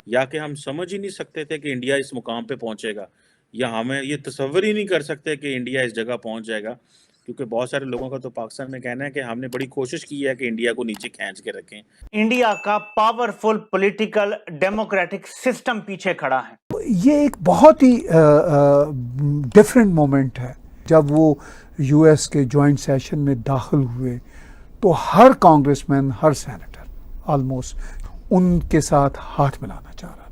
या कि हम समझ ही नहीं सकते थे कि इंडिया इस मुकाम पे पहुँचेगा, या हमें ये तसव्वुर ही नहीं कर सकते कि इंडिया इस जगह पहुँच जाएगा। क्योंकि बहुत सारे लोगों का तो पाकिस्तान में कहना है कि हमने बड़ी कोशिश की है कि इंडिया को नीचे खींच के रखें। इंडिया का पावरफुल पॉलिटिकल डेमोक्रेटिक सिस्टम पीछे खड़ा है। ये एक बहुत ही डिफरेंट मोमेंट है। जब वो यूएस के जॉइंट सेशन में दाखिल हुए तो हर कांग्रेसमैन, हर सेनेटर ऑलमोस्ट उनके साथ हाथ मिलाना चाह रहा था।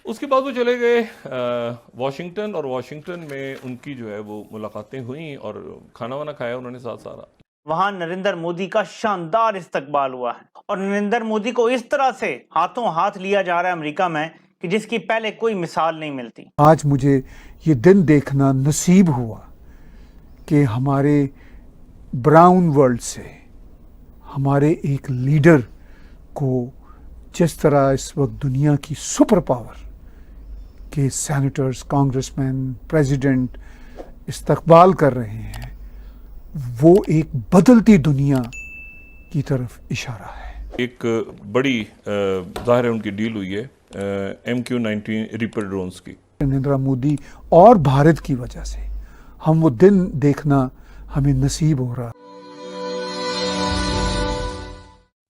उसके बाद वो चले गए वाशिंगटन, और वाशिंगटन में उनकी जो है वो मुलाकातें हुई और खाना वाना खाया उन्होंने साथ सारा। वहां नरेंद्र मोदी का शानदार इस्तकबाल हुआ है और नरेंद्र मोदी को इस तरह से हाथों हाथ लिया जा रहा है अमेरिका में कि जिसकी पहले कोई मिसाल नहीं मिलती। आज मुझे ये दिन देखना नसीब हुआ कि हमारे ब्राउन वर्ल्ड से हमारे एक लीडर को जिस तरह इस वक्त दुनिया की सुपर पावर के सेनेटर्स, कांग्रेसमैन, प्रेसिडेंट इस्तकबाल कर रहे हैं, वो एक बदलती दुनिया की तरफ इशारा है। एक बड़ी ज़ाहिर है उनकी डील हुई है MQ-19 रिपर ड्रोन्स की। नरेंद्र मोदी और भारत की वजह से हम वो दिन देखना हमें नसीब हो रहा।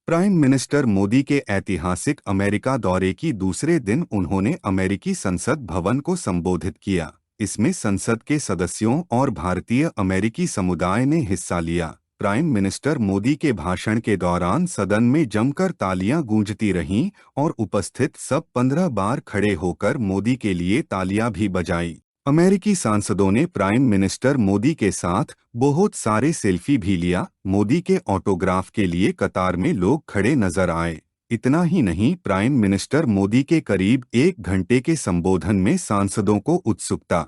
प्राइम मिनिस्टर मोदी के ऐतिहासिक अमेरिका दौरे की दूसरे दिन उन्होंने अमेरिकी संसद भवन को संबोधित किया। इसमें संसद के सदस्यों और भारतीय अमेरिकी समुदाय ने हिस्सा लिया। प्राइम मिनिस्टर मोदी के भाषण के दौरान सदन में जमकर तालियां गूंजती रहीं और उपस्थित सब 15 बार खड़े होकर मोदी के लिए तालियां भी बजाई। अमेरिकी सांसदों ने प्राइम मिनिस्टर मोदी के साथ बहुत सारे सेल्फी भी लिया। मोदी के ऑटोग्राफ के लिए कतार में लोग खड़े नजर आए। इतना ही नहीं, प्राइम मिनिस्टर मोदी के करीब 1 घंटे के संबोधन में सांसदों को उत्सुकता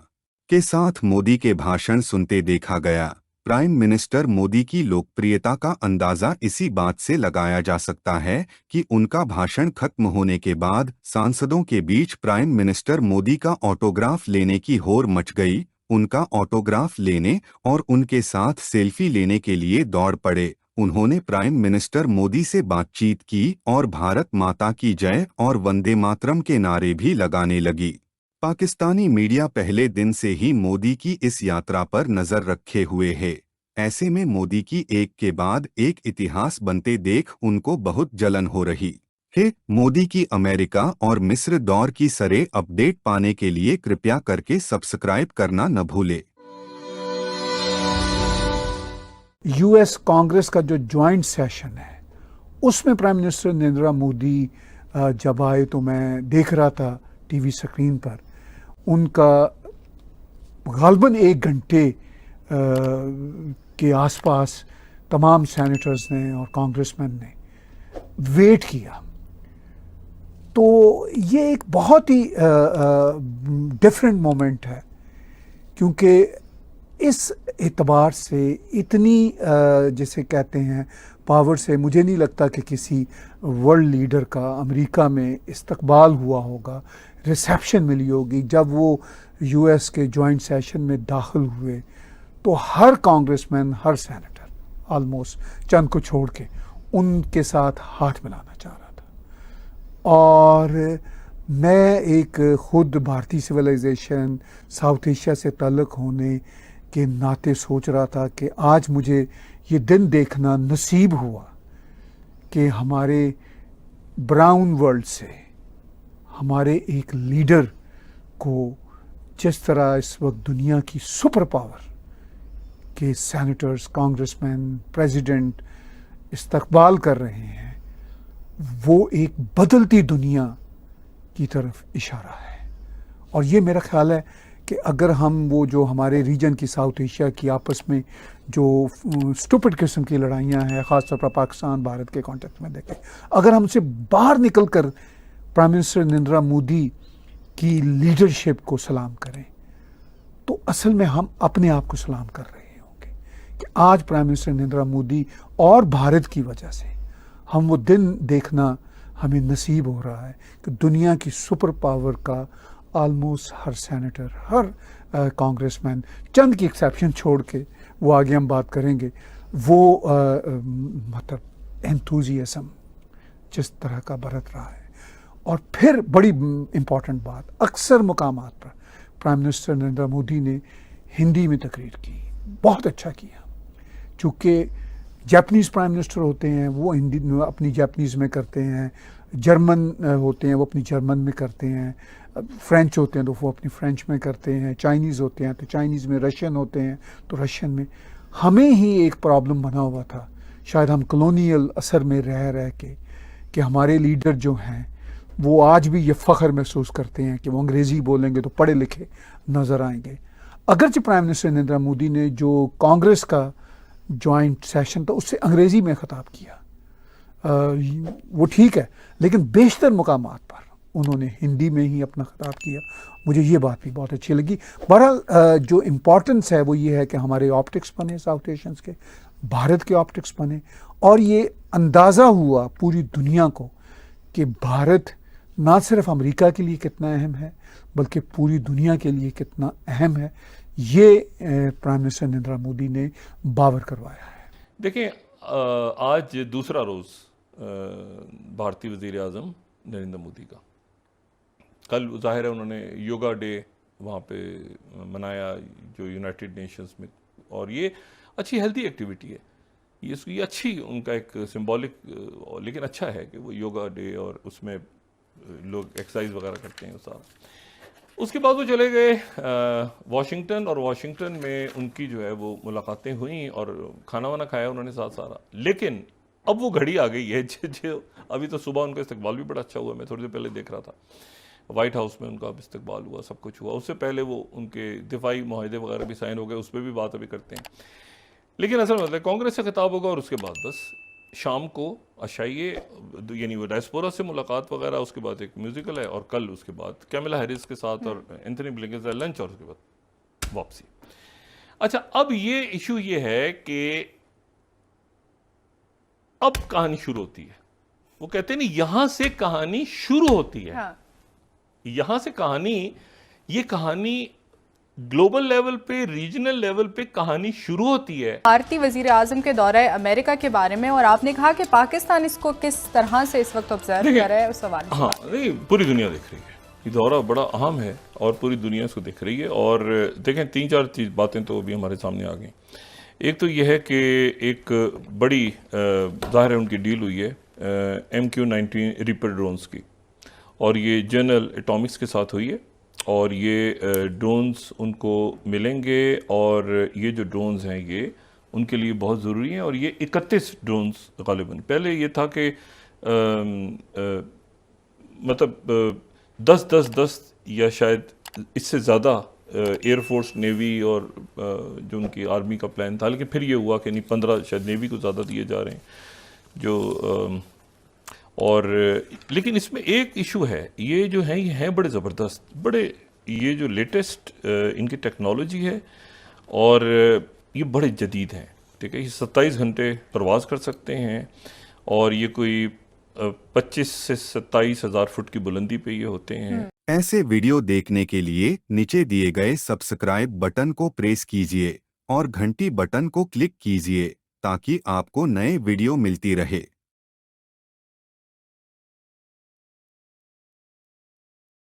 के साथ मोदी के भाषण सुनते देखा गया। प्राइम मिनिस्टर मोदी की लोकप्रियता का अंदाजा इसी बात से लगाया जा सकता है कि उनका भाषण खत्म होने के बाद सांसदों के बीच प्राइम मिनिस्टर मोदी का ऑटोग्राफ लेने की होड़ मच गई। उनका ऑटोग्राफ लेने और उनके साथ सेल्फी लेने के लिए दौड़ पड़े। उन्होंने प्राइम मिनिस्टर मोदी से बातचीत की और भारत माता की जय और वंदे मातरम के नारे भी लगाने लगी। पाकिस्तानी मीडिया पहले दिन से ही मोदी की इस यात्रा पर नजर रखे हुए है। ऐसे में मोदी की एक के बाद एक इतिहास बनते देख उनको बहुत जलन हो रही है। मोदी की अमेरिका और मिस्र दौर की सरे अपडेट पाने के लिए कृपया करके सब्सक्राइब करना न भूले। यूएस कांग्रेस का जो जॉइंट सेशन है उसमें प्राइम मिनिस्टर नरेंद्र मोदी जब आए तो मैं देख रहा था टीवी स्क्रीन पर उनका गालबन 1 घंटे के आसपास तमाम सेनेटर्स ने और कांग्रेसमैन ने वेट किया। तो ये एक बहुत ही डिफरेंट मोमेंट है, क्योंकि इस एतबार से इतनी जैसे कहते हैं पावर से मुझे नहीं लगता कि किसी वर्ल्ड लीडर का अमेरिका में इस्तकबाल हुआ होगा, रिसेप्शन मिली होगी। जब वो यूएस के जॉइंट सेशन में दाखिल हुए तो हर कांग्रेसमैन, हर सेनेटर ऑलमोस्ट चंद को छोड़ के उनके साथ हाथ मिलाना चाह रहा था। और मैं एक खुद भारतीय सिविलाइजेशन, साउथ एशिया से ताल्लुक़ होने के नाते सोच रहा था कि आज मुझे ये दिन देखना नसीब हुआ कि हमारे ब्राउन वर्ल्ड से हमारे एक लीडर को जिस तरह इस वक्त दुनिया की सुपर पावर के सेनेटर्स, कांग्रेसमैन, प्रेसिडेंट इस्तकबाल कर रहे हैं, वो एक बदलती दुनिया की तरफ इशारा है। और ये मेरा ख्याल है कि अगर हम वो जो हमारे रीजन की, साउथ एशिया की आपस में जो स्टूपिड किस्म की लड़ाइयाँ हैं, ख़ासतौर पर पाकिस्तान भारत के कॉन्टेक्स्ट में देखें, अगर हमसे बाहर निकल कर प्राइम मिनिस्टर नरेंद्र मोदी की लीडरशिप को सलाम करें तो असल में हम अपने आप को सलाम कर रहे होंगे कि आज प्राइम मिनिस्टर नरेंद्र मोदी और भारत की वजह से हम वो दिन देखना हमें नसीब हो रहा है कि दुनिया की सुपर पावर का ऑलमोस्ट हर सेनेटर, हर कांग्रेसमैन, चंद की एक्सेप्शन छोड़ के, वो आगे हम बात करेंगे, वो मतलब एंथुजियाज्म जिस तरह का बरत रहा है और फिर बड़ी इम्पॉर्टेंट बात, अक्सर मुकामात पर प्राइम मिनिस्टर नरेंद्र मोदी ने हिंदी में तकरीर की, बहुत अच्छा किया। चूँकि जापानीज़ प्राइम मिनिस्टर होते हैं वो हिंदी अपनी जापानीज़ में करते हैं, जर्मन होते हैं वो अपनी जर्मन में करते हैं, फ्रेंच होते हैं तो वो अपनी फ्रेंच में करते हैं, चाइनीज़ होते हैं तो चाइनीज़ में, रशियन होते हैं तो रशियन में। हमें ही एक प्रॉब्लम बना हुआ था, शायद हम कॉलोनियल असर में रह के, कि हमारे लीडर जो हैं वो आज भी ये फ़ख्र महसूस करते हैं कि वो अंग्रेज़ी बोलेंगे तो पढ़े लिखे नज़र आएंगे। अगरचे प्राइम मिनिस्टर नरेंद्र मोदी ने जो कांग्रेस का जॉइंट सेशन था उससे अंग्रेज़ी में ख़िताब किया, वो ठीक है, लेकिन बेशतर मुकामात पर उन्होंने हिंदी में ही अपना ख़िताब किया। मुझे ये बात भी बहुत अच्छी लगी। बहरहाल जो इम्पोर्टेंस है वो ये है कि हमारे ऑप्टिक्स बने साउथ एशियंस के, भारत के ऑप्टिक्स बने, और ये अंदाज़ा हुआ पूरी दुनिया को कि भारत ना सिर्फ अमेरिका के लिए कितना अहम है बल्कि पूरी दुनिया के लिए कितना अहम है। ये प्राइम मिनिस्टर नरेंद्र मोदी ने बावर करवाया है। देखिए, आज दूसरा रोज़ भारतीय वज़ीर आज़म नरेंद्र मोदी का, कल जाहिर है उन्होंने योगा डे वहाँ पे मनाया जो यूनाइटेड नेशंस में, और ये अच्छी हेल्दी एक्टिविटी है, ये अच्छी उनका एक सिंबॉलिक, लेकिन अच्छा है कि वो योगा डे और उसमें लोग एक्सरसाइज वगैरह करते हैं सारा। उसके बाद वो चले गए वाशिंगटन, और वाशिंगटन में उनकी जो है वो मुलाकातें हुई और खाना वाना खाया उन्होंने साथ सारा। लेकिन अब वो घड़ी आ गई है जो अभी तो सुबह उनका इस्तकबाल भी बड़ा अच्छा हुआ, मैं थोड़ी देर पहले देख रहा था, वाइट हाउस में उनका इस्तकबाल हुआ, सब कुछ हुआ। उससे पहले वो उनके दिफाई माहदे वगैरह भी साइन हो गए, उस पर भी बात अभी करते हैं। लेकिन असल मतलब कांग्रेस से खिताब होगा और उसके बाद बस शाम को अशाइए, यानी वो डायस्पोरा से मुलाकात वगैरह, उसके बाद एक म्यूजिकल है, और कल उसके बाद कैमला हैरिस के साथ और एंथनी ब्लिंकन का लंच, और उसके बाद वापसी। अच्छा, अब ये इशू ये है कि अब कहानी शुरू होती है। वो कहते हैं नहीं, यहां से कहानी शुरू होती है। हाँ। यहां से कहानी, ये कहानी ग्लोबल लेवल पे, रीजनल लेवल पे कहानी शुरू होती है। भारतीय वजीर आजम के दौरे अमेरिका के बारे में, और आपने कहा कि पाकिस्तान इसको किस तरह से इस वक्त ऑब्जर्व कर रहा है, उस सवाल। हाँ, नहीं, पूरी दुनिया देख रही है, ये दौरा बड़ा अहम है और पूरी दुनिया इसको देख रही है। और देखें, 3-4 बातें तो अभी हमारे सामने आ गई। एक तो यह है कि एक बड़ी ज़ाहिर है उनकी डील हुई है MQ-19 रीपर ड्रोन्स की, और ये जनरल एटॉमिक्स के साथ हुई है, और ये ड्रोन्स उनको मिलेंगे, और ये जो ड्रोन्स हैं ये उनके लिए बहुत ज़रूरी हैं। और ये 31 ड्रोन्स गालिबन, पहले ये था कि मतलब 10 या शायद इससे ज़्यादा एयरफोर्स, नेवी और जो उनकी आर्मी का प्लान था, लेकिन फिर ये हुआ कि नहीं, 15 शायद नेवी को ज़्यादा दिए जा रहे हैं जो और लेकिन इसमें एक इशू है, ये जो है ये हैं बड़े ज़बरदस्त, बड़े, ये जो लेटेस्ट इनकी टेक्नोलॉजी है और ये बड़े जदीद हैं, ठीक है। ये 27 घंटे परवाज़ कर सकते हैं, और ये कोई 25 से 27 हज़ार फुट की बुलंदी पे ये होते हैं। ऐसे वीडियो देखने के लिए नीचे दिए गए सब्सक्राइब बटन को प्रेस कीजिए और घंटी बटन को क्लिक कीजिए ताकि आपको नए वीडियो मिलती रहे।